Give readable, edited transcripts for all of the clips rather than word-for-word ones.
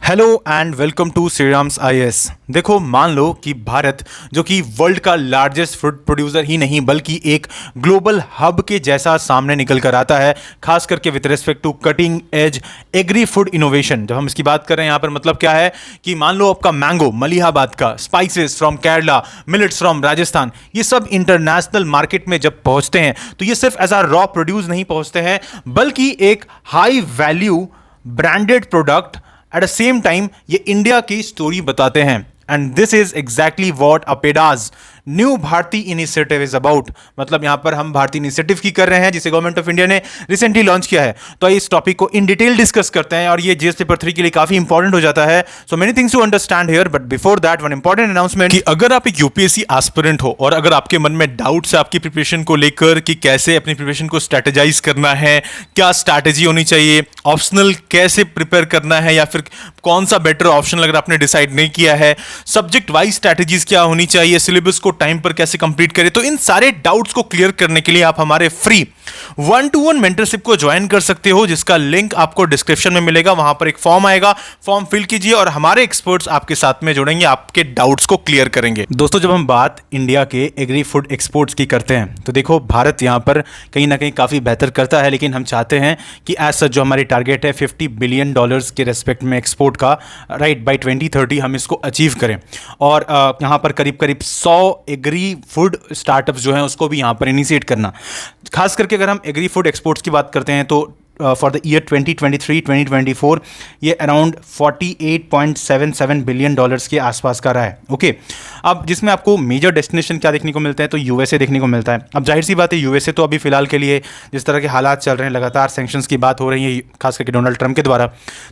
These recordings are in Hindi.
Hello and welcome to Shriram's IAS. देखो, मान लो कि भारत जो कि वर्ल्ड का लार्जेस्ट फूड प्रोड्यूसर ही नहीं बल्कि एक ग्लोबल हब के जैसा सामने निकल कर आता है, खास करके with respect to cutting edge agri food innovation. जब हम इसकी बात कर रहे हैं यहाँ पर मतलब क्या है कि मान लो आपका मैंगो मलिहाबाद का, spices from Kerala, millets from Rajasthan, ये सब इंटरनेशनल मार्केट में जब पहुंचते हैं तो ये सिर्फ एज अ रॉ प्रोड्यूस नहीं पहुंचते हैं बल्कि एक high value branded product at the same time ये इंडिया की स्टोरी बताते हैं। And this is exactly what APEDA's new Bharati initiative is about. मतलब यहां पर हम भारतीय इनिशिएटिव की कर रहे हैं जिसे गवर्नमेंट ऑफ इंडिया ने रिसेंटली लॉन्च किया है। तो इस टॉपिक को इन डिटेल डिस्कस करते हैं और ये जीएस पेपर 3 के लिए काफी इंपॉर्टेंट हो जाता है। So many things to understand here, but before that one important announcement कि अगर आप एक यूपीएससी एस्पिरेंट हो और अगर आपके मन में डाउट्स है आपकी प्रिपरेशन को लेकर कि कैसे अपनी प्रिपरेशन को स्ट्रेटेजाइज करना है, क्या स्ट्रैटेजी होनी चाहिए, ऑप्शनल कैसे प्रिपेयर करना है या फिर कौन सा बेटर ऑप्शन अगर आपने डिसाइड नहीं किया है, सब्जेक्ट वाइज स्ट्रैटेजीज क्या होनी चाहिए, सिलेबस को टाइम पर कैसे कंप्लीट करें, तो इन सारे डाउट्स को क्लियर करने के लिए आप हमारे फ्री 1-to-1 मेंटरशिप को ज्वाइन कर सकते हो, जिसका लिंक आपको डिस्क्रिप्शन में मिलेगा। वहां पर एक फॉर्म आएगा, फॉर्म फिल कीजिए और हमारे एक्सपर्ट्स आपके साथ में जुड़ेंगे, आपके डाउट्स को क्लियर करेंगे। दोस्तों, जब हम बात इंडिया के एग्री फूड एक्सपोर्ट्स की करते हैं तो देखो, भारत यहां पर कहीं ना कहीं काफी बेहतर करता है, लेकिन हम चाहते हैं कि एज सच जो हमारी टारगेट है $50 बिलियन के रेस्पेक्ट में एक्सपोर्ट का, राइट, बाई 2030 हम इसको अचीव करें। और यहां पर करीब करीब 100 एग्री फूड स्टार्टअप्स जो हैं उसको भी यहां पर इनिशिएट करना। खास करके अगर हम एग्री फूड एक्सपोर्ट्स की बात करते हैं तो फॉर द ईयर 2023-2024 ये अराउंड $48.77 बिलियन के आसपास का रहा है। ओके, अब जिसमें आपको मेजर डेस्टिनेशन क्या देखने को मिलता है तो यूएसए देखने को मिलता है। अब जाहिर सी बात है, यूएसए तो अभी फिलहाल के लिए जिस तरह के हालात चल रहे हैं, लगातार सैंक्शंस की बात हो रही है खास करके डोनाल्ड ट्रंप के द्वारा,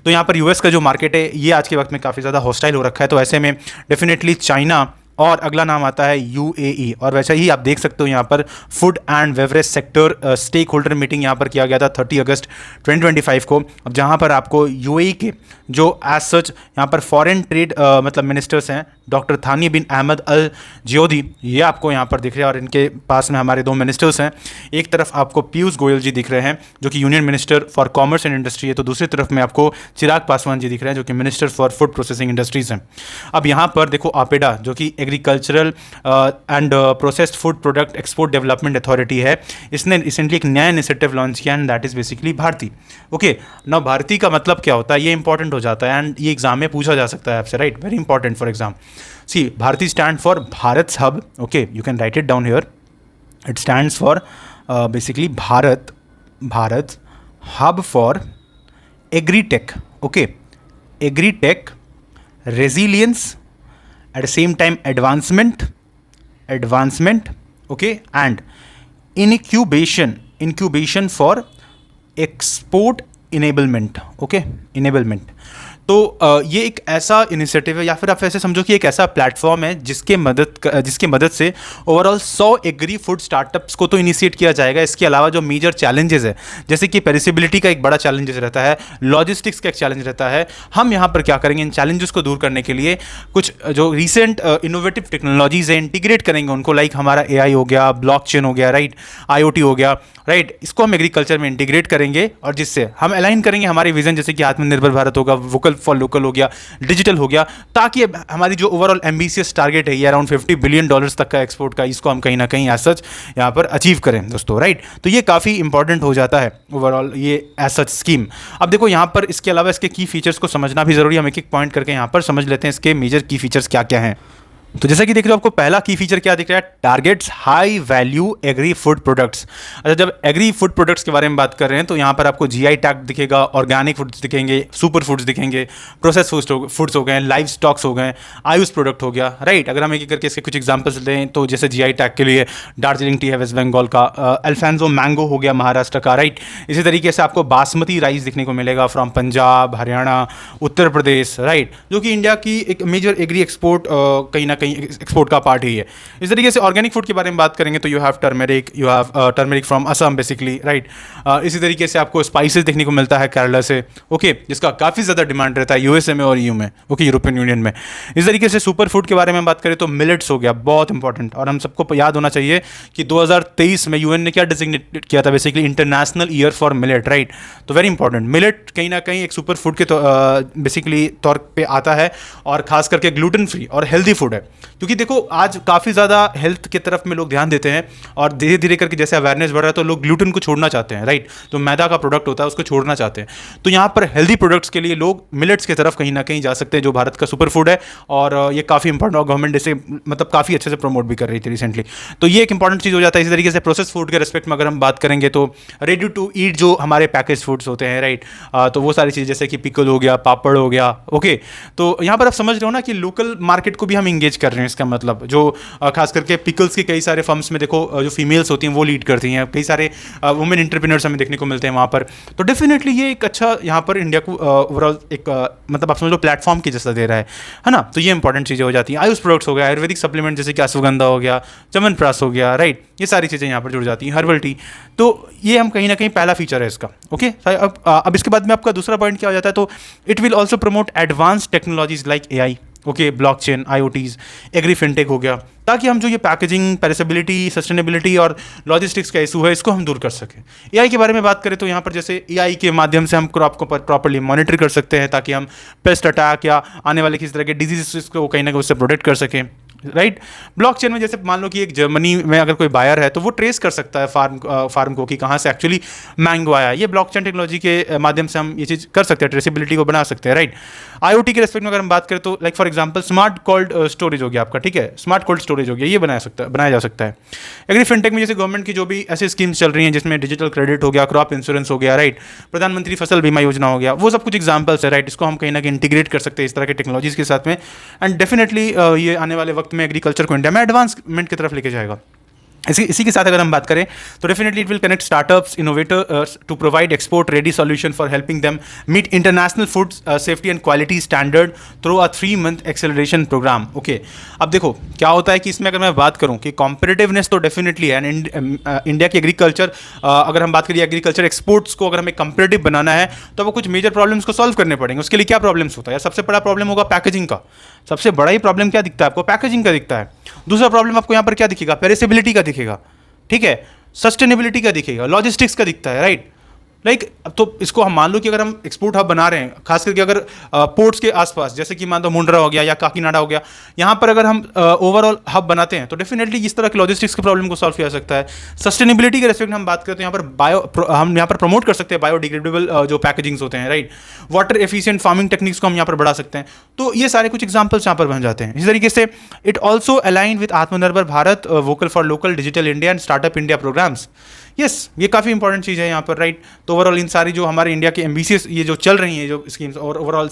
तो यहाँ पर यूएस का जो मार्केट है ये आज के वक्त में काफ़ी ज़्यादा हॉस्टाइल हो रखा है। तो ऐसे में डेफिनेटली चाइना और अगला नाम आता है यूएई। और वैसे ही आप देख सकते हो यहाँ पर food and beverage sector stakeholder meeting यहाँ पर किया गया था 30 अगस्त 2025 को। अब जहाँ पर आपको यूएई के जो एज सच यहाँ पर फॉरेन ट्रेड मतलब मिनिस्टर्स हैं, डॉक्टर थानी बिन अहमद अल जियोदी, ये आपको यहाँ पर दिख रहे हैं और इनके पास में हमारे दो मिनिस्टर्स हैं। एक तरफ आपको पीयूष गोयल जी दिख रहे हैं जो कि union minister for commerce and industry है, तो दूसरी तरफ में आपको चिराग पासवान जी दिख रहे हैं जो कि minister for food processing industries हैं। अब यहाँ पर देखो, अपेडा जो कि agricultural and processed food product export development authority है, इसने रिसेंटली एक नया इनिशिएटिव लॉन्च किया and that is basically Bharati. Okay, now Bharati का मतलब क्या होता है, ये इंपॉर्टेंट हो जाता है एंड ये एग्जाम में पूछा जा सकता है आपसे, right, very important for exam. See, Bharti stand for Bharat's Hub. Okay, you can write it down here. It stands for basically Bharat Hub for Agri-Tech. Okay, Agri-Tech, resilience, at the same time advancement. Okay, and incubation for export enablement. Okay, enablement. तो ये एक ऐसा इनिशिएटिव है या फिर आप ऐसे समझो कि एक ऐसा प्लेटफॉर्म है जिसके मदद से ओवरऑल 100 एग्री फूड स्टार्टअप्स को तो इनिशिएट किया जाएगा। इसके अलावा जो मेजर चैलेंजेस है, जैसे कि पेरिसेबिलिटी का एक बड़ा चैलेंजेस रहता है, लॉजिस्टिक्स का एक चैलेंज रहता है, हम यहाँ पर क्या करेंगे, इन चैलेंजेस को दूर करने के लिए कुछ जो रिसेंट इनोवेटिव टेक्नोलॉजीज है इंटीग्रेट करेंगे उनको, लाइक हमारा AI हो गया, ब्लॉकचेन हो गया, राइट, IoT हो गया, राइट, इसको हम एग्रीकल्चर में इंटीग्रेट करेंगे और जिससे हम अलाइन करेंगे हमारे विजन, जैसे कि आत्मनिर्भर भारत होगा, वोकल फॉर लोकल हो गया, डिजिटल हो गया, ताकि हमारी जो ओवरऑल एम्बिशियस टारगेट है ये अराउंड $50 बिलियन तक का एक्सपोर्ट का, इसको हम कहीं ना कहीं एज सच यहाँ पर अचीव करें दोस्तों, राइट। तो ये काफ़ी इंपॉर्टेंट हो जाता है ओवरऑल ये एज सच स्कीम। अब देखो यहाँ पर इसके अलावा इसके की फीचर्स को समझना भी जरूरी है, हम एक एक पॉइंट करके यहाँ पर समझ लेते हैं इसके मेजर की फीचर्स क्या क्या हैं। तो जैसा कि देख रहे हो, आपको पहला की फीचर क्या दिख रहा है, targets high value agri food products. अच्छा, जब एग्री फूड प्रोडक्ट्स के बारे में बात कर रहे हैं तो यहाँ पर आपको GI टैग दिखेगा, ऑर्गेनिक फूड्स दिखेंगे, सुपर फूड्स दिखेंगे, प्रोसेस फूड्स हो गए, लाइव स्टॉक्स हो गए, आयुष प्रोडक्ट हो गया, राइट। अगर हम एक एक करके इसके कुछ एग्जाम्पल्स लें तो जैसे GI टैग के लिए दार्जिलिंग टी है वेस्ट बंगाल का, अल्फांसो मैंगो हो गया महाराष्ट्र का, राइट। इसी तरीके से आपको बासमती राइस दिखने को मिलेगा फ्रॉम पंजाब, हरियाणा, उत्तर प्रदेश, राइट, जो कि इंडिया की एक मेजर एग्री एक्सपोर्ट कहीं ना कहीं एक्सपोर्ट का पार्ट ही है। इस तरीके से ऑर्गेनिक फूड के बारे में बात करेंगे तो you have turmeric from Assam basically, right. इसी तरीके से आपको स्पाइसेस देखने को मिलता है केरला से, ओके, जिसका काफ़ी ज़्यादा डिमांड रहता है यूएसए में और ईयू में, ओके, यूरोपियन यूनियन में। इस तरीके से सुपर फूड के बारे में बात करें तो मिलेट्स हो गया, बहुत इंपॉर्टेंट, और हम सबको याद होना चाहिए कि 2023 में यूएन ने क्या डिजिग्नेट किया था, basically international year for millet, right. तो वेरी इंपॉर्टेंट, मिलेट कहीं ना कहीं एक सुपर फूड के बेसिकली तौर पे आता है, और खास करके ग्लूटेन फ्री और हेल्दी फूड है। क्योंकि देखो आज काफ़ी ज़्यादा हेल्थ की तरफ में लोग ध्यान देते हैं, और धीरे धीरे करके जैसे अवेयरनेस बढ़ रहा है तो लोग ग्लूटेन को छोड़ना चाहते हैं, राइट। तो मैदा का प्रोडक्ट होता है उसको छोड़ना चाहते हैं। तो यहाँ पर हेल्दी प्रोडक्ट्स के लिए लोग मिलेट्स की तरफ कहीं ना कहीं जा सकते हैं, जो भारत का सुपर फूड है, और ये काफ़ी इंपॉर्टेंट, और गवर्नमेंट इसे मतलब काफ़ी अच्छे से प्रमोट भी कर रही थी रिसेंटली। तो ये एक इंपॉर्टेंट चीज़ हो जाता है। इसी तरीके से प्रोसेस फूड के रेस्पेक्ट में अगर हम बात करेंगे तो रेडी टू ईट जो हमारे पैकेज फूड्स होते हैं, राइट, तो वो सारी चीज़ जैसे कि पिकल हो गया, पापड़ हो गया, ओके। तो यहाँ पर आप समझ रहे हो ना कि लोकल मार्केट को भी हम इंगेज कर रहे हैं। इसका मतलब जो खास करके पिकल्स के कई सारे फर्म्स में देखो जो फीमेल्स होती हैं वो लीड करती हैं, कई सारे वुमेन एंटरप्रेन्योर्स हमें देखने को मिलते हैं वहाँ पर। तो डेफिनेटली ये एक अच्छा यहाँ पर इंडिया को ओवरऑल एक मतलब आप समझ लो प्लेटफॉर्म की जैसा दे रहा है ना। तो ये इंपॉर्टेंट चीज़ें हो जाती हैं। आयुष प्रोडक्ट्स हो गया, आयुर्वेदिक सप्लीमेंट जैसे कि अश्वगंधा हो गया, च्यवनप्राश हो गया, राइट, ये सारी चीज़ें यहाँ पर जुड़ जाती हैं, हर्बल टी। तो ये हम कहीं ना कहीं पहला फीचर है इसका, ओके। अब इसके बाद में आपका दूसरा पॉइंट क्या हो जाता है, तो it will also promote advance technologies like AI, okay, blockchain, IoTs, agri fintech हो गया, ताकि हम जो ये पैकेजिंग, पेरिसेबिलिटी, सस्टेनेबिलिटी और लॉजिस्टिक्स का इशू है इसको हम दूर कर सकें। एआई के बारे में बात करें तो यहाँ पर जैसे एआई के माध्यम से हम क्रॉप को प्रॉपर्ली मॉनिटर कर सकते हैं, ताकि हम पेस्ट अटैक या आने वाले किसी तरह के डिजीज को कहीं ना कहीं उससे प्रोटेक्ट कर सकें, राइट। ब्लॉकचेन में जैसे मान लो कि एक जर्मनी में अगर कोई बायर है तो वो ट्रेस कर सकता है फार्म को कि कहाँ से एक्चुअली मैंगो आया है। ये ब्लॉकचेन टेक्नोलॉजी के माध्यम से हम ये चीज़ कर सकते हैं, ट्रेसेबिलिटी को बना सकते हैं, राइट। आईओटी के रेस्पेक्ट में अगर हम बात करें तो like for example smart cold storage हो गया आपका, ठीक है, स्मार्ट कोल्ड स्टोरेज हो गया, ये बनाया जा सकता है। एग्री फिनटेक में जैसे गवर्नमेंट की जो भी ऐसी स्कीम्स चल रही हैं जिसमें डिजिटल क्रेडिट हो गया, क्रॉप इंश्योरेंस हो गया, राइट, प्रधानमंत्री फसल बीमा योजना हो गया, वो सब कुछ एग्जाम्पल्स है, राइट। इसको हम कहीं ना कहीं इंटीग्रेट कर सकते हैं इस तरह के टेक्नोलॉजीज के साथ में, एंड डेफिनेटली ये आने वाले वक्त में एग्रीकल्चर को इंडिया में एडवांसमेंट की तरफ लेके जाएगा। इसी के साथ अगर हम बात करें तो definitely it will connect startups, innovators to provide export ready solution for helping them meet international food safety and quality standard through a 3-month acceleration program, okay. अब देखो क्या होता है कि इसमें अगर मैं बात करूं कि कॉम्पिटिटिवनेस तो डेफिनेटली है, एंड इंडिया की एग्रीकल्चर अगर हम बात करिए एग्रीकल्चर एक्सपोर्ट्स को अगर हमें कंपेटिटिव बनाना है तो वो कुछ मेजर प्रॉब्लम्स को सॉल्व करने पड़ेंगे। उसके लिए क्या प्रॉब्लम्स होता है, सबसे बड़ा प्रॉब्लम होगा पैकेजिंग का। सबसे बड़ा ही प्रॉब्लम क्या दिखता है आपको, पैकेजिंग का दिखता है। दूसरा प्रॉब्लम आपको यहाँ पर क्या दिखेगा, पेरिसेबिलिटी का दिखेगा, ठीक है, सस्टेनेबिलिटी का दिखेगा, लॉजिस्टिक्स का दिखता है, राइट। लाइक तो इसको हम मान लो कि अगर हम एक्सपोर्ट हब बना रहे हैं, खास करके अगर पोर्ट्स के आसपास जैसे कि मान लो मुंड्रा हो गया या काकीनाडा हो गया, यहाँ पर अगर हम ओवरऑल हब बनाते हैं तो डेफिनेटली इस तरह के लॉजिस्टिक्स के प्रॉब्लम को सॉल्व किया जा सकता है। सस्टेनेबिलिटी के रेस्पेक्ट में हम बात करते हैं, यहाँ पर हम यहाँ पर प्रमोट कर सकते हैं बायोडिग्रेडेबल जो पैकेजिंग्स होते हैं, right. Water efficient farming techniques को हम यहाँ पर बढ़ा सकते हैं। तो ये सारे कुछ एग्जाम्पल्स यहाँ पर बन जाते हैं। इसी तरीके से it also align with Aatmanirbhar Bharat, vocal for local, digital India and startup India programs. Yes, ये काफ़ी इंपॉर्टेंट चीज़ है यहाँ पर, राइट। तो ओवरऑल इन सारी जो हमारे इंडिया के एम्बिशियस ये जो चल रही हैं जो स्कीम्स, और ओवरऑल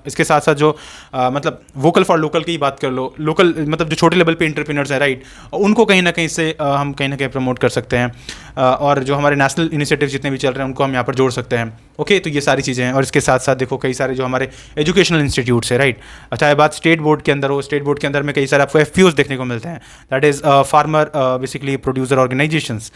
इसके साथ साथ जो मतलब वोकल फॉर लोकल की बात कर लो, लोकल मतलब जो छोटे लेवल पे एंटरप्रेन्योर्स हैं, राइट, उनको कहीं ना कहीं से हम कहीं ना कहीं प्रमोट कर सकते हैं, और जो हमारे नेशनल इनिशिएटिव जितने भी चल रहे हैं उनको हम यहाँ पर जोड़ सकते हैं, ओके। तो ये सारी चीज़ें हैं, और इसके साथ साथ देखो कई सारे जो हमारे एजुकेशनल इंस्टीट्यूट्स है, राइट। चाहे बात स्टेट बोर्ड के अंदर हो, स्टेट बोर्ड के अंदर में कई सारे आपको FPOs देखने को मिलते हैं, that is farmer basically producer organisations,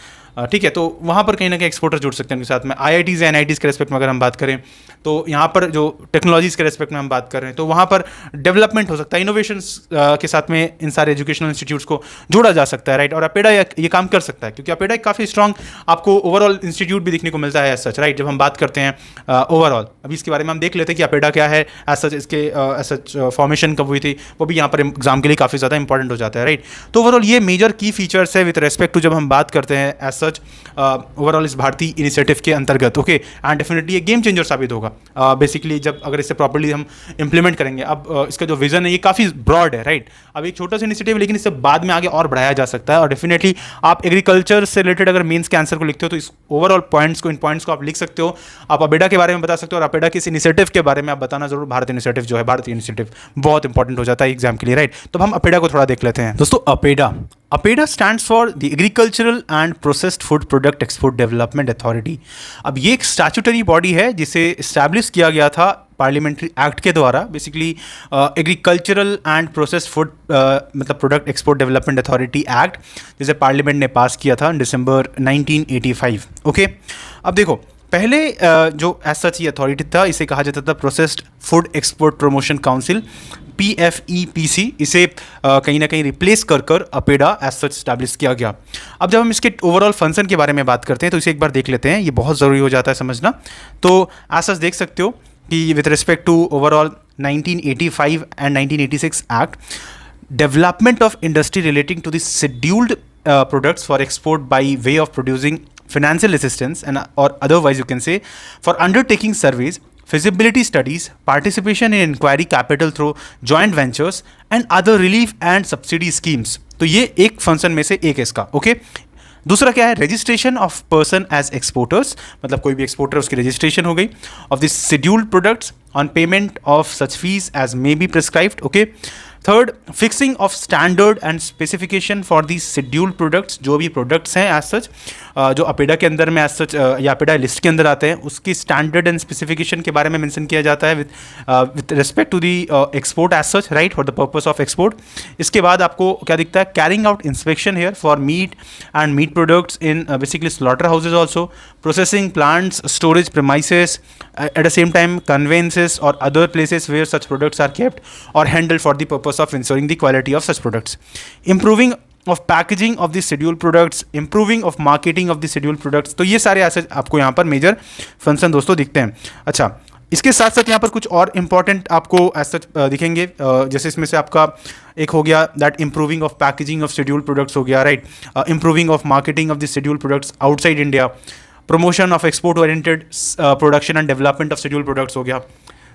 ठीक है। तो वहाँ पर कहीं ना कहीं एक्सपोर्टर जुड़ सकते हैं उनके साथ में। IITs या NITs के रेस्पेक्ट में अगर हम बात करें तो यहाँ पर जो टेक्नोलॉजीज़ के रेस्पेक्ट में हम बात कर रहे हैं तो वहाँ पर डेवलपमेंट हो सकता है, इनोवेशंस के साथ में इन सारे एजुकेशनल इंस्टीट्यूट्स को जोड़ा जा सकता है, राइट। और अपेडा ये काम कर सकता है, क्योंकि अपेडा एक काफ़ी स्ट्रॉन्ग आपको ओवरऑल इंस्टीट्यूट भी देखने को मिलता है एज सच, राइट। जब हम बात करते हैं ओवरऑल, अभी इसके बारे में हम देख लेते हैं कि अपेडा क्या है एज सच, इसके एज सच फॉर्मेशन कब हुई थी, वो भी यहाँ पर एग्जाम के लिए काफ़ी ज़्यादा इंपॉर्टेंट हो जाता है, राइट। तो ओवरऑल ये मेजर की फीचर्स है विद रेस्पेक्ट टू जब हम बात करते हैं एज सच ओवरऑल इस भारतीय इनिशिएटिव के अंतर्गत, ओके। एंड डेफिनेटली ये गेम चेंजर साबित होगा बेसिकली जब अगर इसे प्रॉपर्ली हम इंप्लीमेंट करेंगे। अब इसका जो विजन है ये काफ़ी ब्रॉड है, राइट। अब एक छोटा सा इनिशिएटिव, लेकिन इससे बाद में आगे और बढ़ाया जा सकता है, और डेफिनेटली आप एग्रीकल्चर से रिलेटेड अगर मेंस के आंसर को लिखते हो तो इस ओवरऑल पॉइंट्स को, इन पॉइंट्स को आप लिख सकते हो। आप अपेडा के बारे में बता सकते हो, और अपेडा के इस इनिशिएटिव के बारे में आप बताना जरूर। भारत इनिशिएटिव जो है, भारतीय इनिशिएटिव बहुत इंपॉर्टेंट हो जाता है एग्जाम के लिए, राइट। तो हम अपेडा को थोड़ा देख लेते हैं दोस्तों। APEDA stands for the agricultural and processed food product export development authority. अब ये एक स्टैट्यूटरी बॉडी है जिसे इस्टेब्लिश किया गया था पार्लियामेंट्री एक्ट के द्वारा basically agricultural and processed food मतलब product export development authority act, जिसे पार्लियामेंट ने पास किया था दिसंबर 1985। ओके, अब देखो पहले जो एज सच ये अथॉरिटी था, इसे कहा जाता था processed food export promotion council, PFEPC। इसे कहीं ना कहीं रिप्लेस कर अपेडा एज सच स्टैब्लिश किया गया। अब जब हम इसके ओवरऑल फंक्शन के बारे में बात करते हैं तो इसे एक बार देख लेते हैं, ये बहुत ज़रूरी हो जाता है समझना। तो एज सच देख सकते हो कि with respect to overall 1985 and 1986 act, development of industry relating to the scheduled products for export by way of producing financial assistance and or otherwise you can say for undertaking surveys, feasibility studies, participation in inquiry capital through joint ventures and other relief and subsidy schemes। तो ये एक फंक्शन में से एक है इसका। ओके, दूसरा क्या है, registration of person as exporters, मतलब कोई भी एक्सपोर्टर उसकी रजिस्ट्रेशन हो गई of this scheduled products on payment of such fees as may be prescribed. Okay, third, fixing of standard and specification for the scheduled products, जो भी प्रोडक्ट्स हैं एज सच जो अपेडा के अंदर में एज सच या अपेडा लिस्ट के अंदर आते हैं, उसकी स्टैंडर्ड एंड स्पेसिफिकेशन के बारे में मेंशन किया जाता है with respect to the export as such, right, for the purpose of export. इसके बाद आपको क्या दिखता है, carrying out inspection here for meat and meat products in basically slaughter houses also, processing plants, storage premises, at the same time conveyances or other places where such products are kept or handled for the purpose of ensuring the quality of such products, improving of packaging of the scheduled products, improving of marketing of the scheduled products। तो ये सारे ऐसे आपको यहाँ पर मेजर फंक्शन दोस्तों दिखते हैं। अच्छा, इसके साथ साथ यहाँ पर कुछ और इंपॉर्टेंट आपको एज सच दिखेंगे, जैसे इसमें से आपका एक हो गया that improving of packaging of scheduled products हो गया, right, improving of marketing of the scheduled products outside India, promotion of export oriented production and development of schedule products हो गया।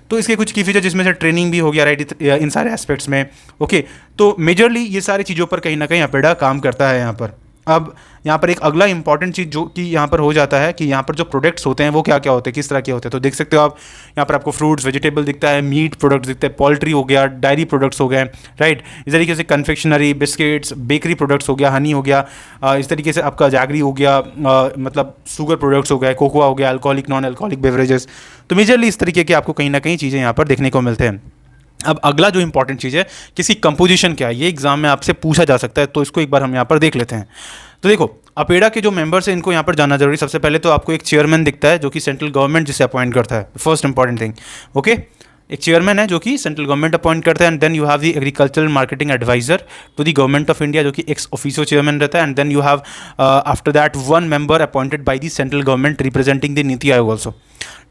तो इसके कुछ की फीचर जिसमें से ट्रेनिंग भी हो गया, राइट, इन सारे एस्पेक्ट्स में। ओके, तो मेजरली ये सारी चीज़ों पर कहीं ना कहीं अपेडा काम करता है यहाँ पर। अब यहाँ पर एक अगला इंपॉर्टेंट चीज़ जो कि यहाँ पर हो जाता है कि यहाँ पर जो प्रोडक्ट्स होते हैं वो क्या क्या होते हैं, किस तरह के होते हैं। तो देख सकते हो आप यहाँ पर आपको फ्रूट्स, वेजिटेबल दिखता है, मीट प्रोडक्ट्स दिखते हैं, पोल्ट्री हो गया, डायरी प्रोडक्ट्स हो गए, राइट, इस तरीके से कन्फेक्शनरी, बिस्किट्स, बेकरी प्रोडक्ट्स हो गया, हनी हो गया, इस तरीके से आपका जैगरी हो गया, मतलब शुगर प्रोडक्ट्स हो गए, कोकोआ हो गया, अल्कोहलिक नॉन अल्कोहलिक बेवरेजेस। तो मेजरली इस तरीके के आपको कहीं ना कहीं चीज़ें यहाँ पर देखने को मिलते हैं। अब अगला जो इंपॉर्टेंट चीज़ है, किसी कंपोजिशन क्या है, ये एग्जाम में आपसे पूछा जा सकता है, तो इसको एक बार हम यहाँ पर देख लेते हैं। तो देखो अपेडा के जो मेंबर्स हैं इनको यहाँ पर जानना जरूरी। सबसे पहले तो आपको एक चेयरमैन दिखता है जो कि सेंट्रल गवर्नमेंट जिसे अपॉइंट करता है, फर्स्ट इंपॉर्टेंट थिंग। ओके, एक चेयरमैन है जो कि सेंट्रल गवर्नमेंट अपॉइंट करता है, and then you have the agricultural marketing adviser to the government of India जो कि एक्स ऑफिसो चेयरमैन रहता है, and then you have after that one member appointed by the central government representing the NITI Aayog also.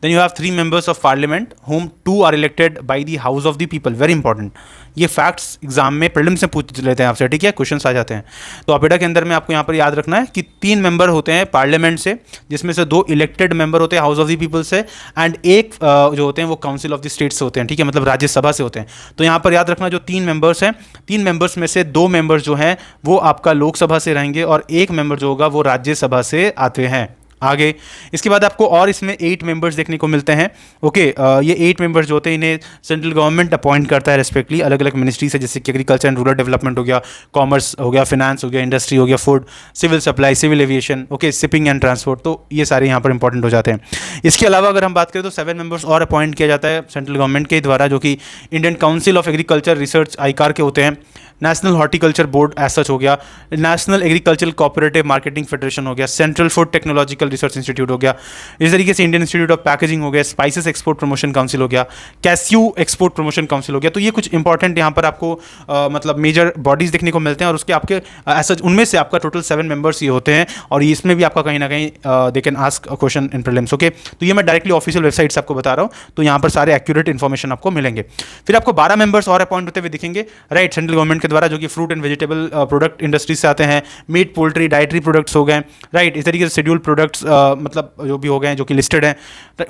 Then you have 3 members of parliament whom 2 are elected by the house of the people, very important। ये फैक्ट्स एग्जाम में प्रीलिम्स में पूछ लेते हैं आपसे, ठीक है, क्वेश्चंस आ जाते हैं। तो अपेडा के अंदर में आपको यहाँ पर याद रखना है कि 3 मेंबर होते हैं पार्लियामेंट से, जिसमें से 2 इलेक्टेड मेंबर होते हैं हाउस ऑफ द पीपल से, एंड एक जो होते हैं वो काउंसिल ऑफ द स्टेट से होते हैं, ठीक है, मतलब राज्यसभा से होते हैं। तो यहाँ पर याद रखना जो 3 मेंबर्स हैं, 3 मेंबर्स में से 2 मेंबर्स जो हैं वो आपका लोकसभा से रहेंगे और 1 मेंबर जो होगा वो राज्यसभा से आते हैं। आगे इसके बाद आपको और इसमें 8 मेंबर्स देखने को मिलते हैं। ओके, ये 8 मेंबर्स जो होते हैं इन्हें सेंट्रल गवर्नमेंट अपॉइंट करता है रेस्पेक्टली अलग अलग मिनिस्ट्री से, जैसे कि एग्रीकल्चर एंड रूरल डेवलपमेंट हो गया, कॉमर्स हो गया, फिनेंस हो गया, इंडस्ट्री हो गया, food, civil supply, civil aviation, okay, shipping and transport. तो ये सारे यहाँ पर इंपॉर्टेंट हो जाते हैं। इसके अलावा अगर हम बात करें तो 7 मेंबर्स और अपॉइंट किया जाता है सेंट्रल गवर्नमेंट के द्वारा, जो कि Indian council of agriculture research ICAR के होते हैं, national horticulture board as such हो गया, national agriculture cooperative marketing federation हो गया, central food technological research institute हो गया, इस तरीके से इंडियन इंस्टीट्यूट ऑफ पैकेजिंग हो गया, स्पाइसेस एक्सपोर्ट प्रमोशन काउंसिल हो गया, कैस्यू एक्सपोर्ट प्रमोशन काउंसिल हो गया। तो ये कुछ इंपॉर्टेंट यहाँ पर आपको मतलब मेजर बॉडीज देखने को मिलते हैं, और उसके आपके एज सच उनमें से आपका टोटल 7 मेंबर्स ये होते हैं, और इसमें भी आपका कहीं ना कहीं they can ask a question in prelims. Okay, तो ये मैं डायरेक्टली ऑफिशियल वेबसाइट से आपको बता रहा हूँ, तो यहाँ पर सारे एक्यूरेट इन्फॉर्मेशन आपको मिलेंगे। फिर आपको 12 मेंबर्स और अपॉइंट होते हुए दिखेंगे, राइट, सेंट्रल गवर्नमेंट के द्वारा, जो कि fruit and vegetable product industry से आते हैं, मीट, पोल्ट्री, डाइटरी प्रोडक्ट्स हो गए, राइट, इस तरीके से शेड्यूल प्रोडक्ट्स मतलब जो भी हो गए जो कि लिस्टेड हैं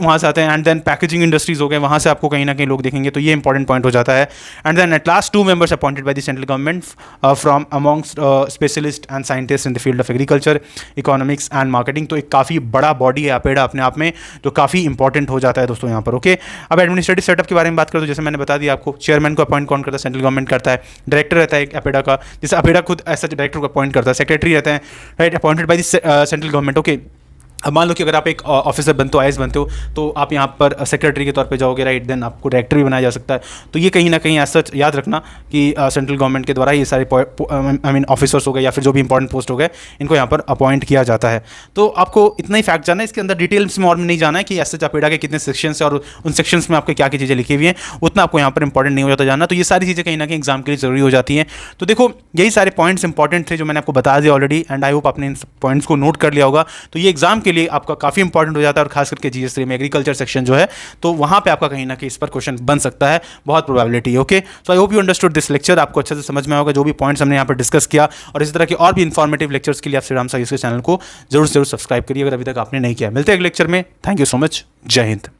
वहाँ से आते हैं, एंड देन पैकेजिंग इंडस्ट्रीज हो गए, वहाँ से आपको कहीं ना कहीं लोग देखेंगे, तो ये इंपॉर्टेंट पॉइंट हो जाता है। And then at last 2 members appointed by the central government from amongst specialist and scientist in the field of agriculture, economics and marketing. तो एक काफ़ी बड़ा बॉडी है अपेडा अपने आप में, जो काफ़ी इंपॉर्टेंट हो जाता है दोस्तों यहाँ पर। ओके, अब एडमिनिस्ट्रेटिव सेटअप के बारे में बात करें तो जैसे मैंने बता दिया आपको, चेयरमैन को अपॉइंट कौन करता है, सेंट्रल गवर्नमेंट करता है, डायरेक्टर रहता है एक अपेडा का, जैसे अपेडा खुद ऐसा डायरेक्टर को अपॉइंट करता है, सेक्रेटरी रहते हैं, right, appointed by the central government. Okay, अब मान लो कि अगर आप एक ऑफिसर बनते हो, आईएएस बनते हो, तो आप यहाँ पर सेक्रेटरी के तौर पे जाओगे, राइट, देन आपको डायरेक्टर भी बनाया जा सकता है। तो ये कहीं ना कहीं ऐसा याद रखना कि सेंट्रल गवर्नमेंट के द्वारा ये सारे आई मीन ऑफिसर्स हो गए या फिर जो भी इंपॉर्टेंट पोस्ट हो गए, इनको यहाँ पर अपॉइंट किया जाता है। तो आपको इतना ही फैक्ट जानना है, इसके अंदर डिटेल्स में और में नहीं जाना है कि एस एच अपेडा के कितने सेक्शंस है और उन सेक्शंस में आपके क्या क्या चीज़ें लिखी हुई हैं, उतना आपको यहाँ पर इंपॉर्टेंट नहीं हो जाता जानना। तो ये सारी चीज़ें कहीं ना कहीं एग्जाम के लिए जरूरी हो जाती हैं। तो देखो, यही सारे पॉइंट्स इंपॉर्टेंट थे जो मैंने आपको बता दिया ऑलरेडी, एंड आई होप आपने इन पॉइंट्स को नोट कर लिया होगा। तो ये एग्जाम के लिए आपका काफ़ी इंपॉर्टेंट हो जाता है, और खास करके जीएस3 में एग्रीकल्चर सेक्शन जो है, तो वहाँ पे आपका कहीं ना कहीं इस पर क्वेश्चन बन सकता है, बहुत probability. Okay, so I hope you understood this lecture. आपको अच्छे से समझ में होगा जो भी पॉइंट्स हमने यहाँ पर डिस्कस किया, और इसी तरह के और भी इन्फॉर्मेटिव लेक्चर्स के लिए आप श्रीराम साइंस के चैनल को जरूर सब्सक्राइब करिए अगर अभी तक आपने नहीं किया। मिलते हैं अगले लेक्चर में। Thank you so much. जय हिंद।